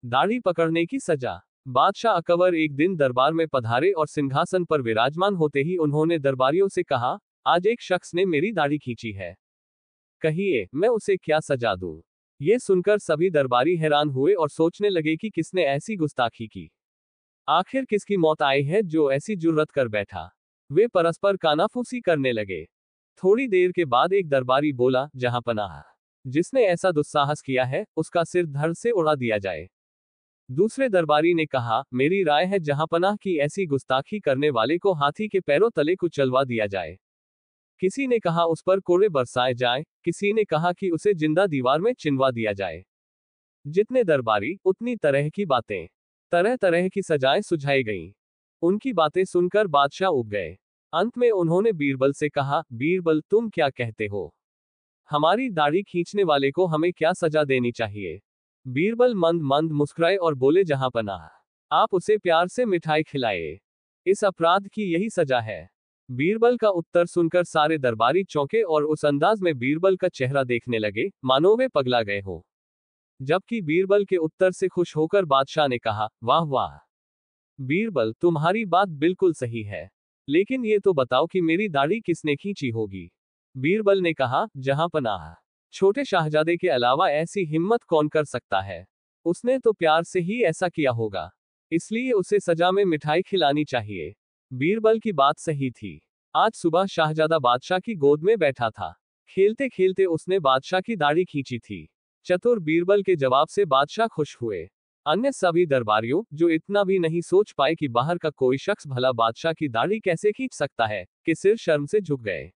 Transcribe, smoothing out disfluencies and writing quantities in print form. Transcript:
दाढ़ी पकड़ने की सजा। बादशाह अकबर एक दिन दरबार में पधारे और सिंहासन पर विराजमान होते ही उन्होंने दरबारियों से कहा, आज एक शख्स ने मेरी दाढ़ी खींची है। कहिए, मैं उसे क्या सजा दूं? ये सुनकर सभी दरबारी हैरान हुए और सोचने लगे कि किसने ऐसी गुस्ताखी की। आखिर किसकी मौत आई है जो ऐसी जुर्रत कर बैठा। वे परस्पर कानाफूसी करने लगे। थोड़ी देर के बाद एक दरबारी बोला, जहांपनाह, जिसने ऐसा दुस्साहस किया है उसका सिर धड़ से उड़ा दिया जाए। दूसरे दरबारी ने कहा, मेरी राय है जहांपनाह की ऐसी गुस्ताखी करने वाले को हाथी के पैरों तले कुचलवा दिया जाए। किसी ने कहा उस पर कोड़े बरसाए जाए, किसी ने कहा कि उसे जिंदा दीवार में चिनवा दिया जाए। जितने दरबारी उतनी तरह की बातें, तरह तरह की सजाएं सुझाई गईं। उनकी बातें सुनकर बादशाह उब गए। अंत में उन्होंने बीरबल से कहा, बीरबल तुम क्या कहते हो? हमारी दाढ़ी खींचने वाले को हमें क्या सजा देनी चाहिए? बीरबल मंद मंद मुस्कुराए और बोले, जहांपनाह, आप उसे प्यार से मिठाई खिलाए। इस अपराध की यही सजा है। बीरबल का उत्तर सुनकर सारे दरबारी चौंके और उस अंदाज में बीरबल का चेहरा देखने लगे मानो वे पगला गए हो। जबकि बीरबल के उत्तर से खुश होकर बादशाह ने कहा, वाह वाह बीरबल, तुम्हारी बात बिल्कुल सही है, लेकिन ये तो बताओ कि मेरी दाढ़ी किसने खींची होगी? बीरबल ने कहा, जहांपनाह, छोटे शाहजादे के अलावा ऐसी हिम्मत कौन कर सकता है? उसने तो प्यार से ही ऐसा किया होगा, इसलिए उसे सजा में मिठाई खिलानी चाहिए। बीरबल की बात सही थी। आज सुबह शाहजादा बादशाह की गोद में बैठा था। खेलते खेलते उसने बादशाह की दाढ़ी खींची थी। चतुर बीरबल के जवाब से बादशाह खुश हुए। अन्य सभी दरबारियों, जो इतना भी नहीं सोच पाए कि बाहर का कोई शख्स भला बादशाह की दाढ़ी कैसे खींच सकता है, के सिर शर्म से झुक गए।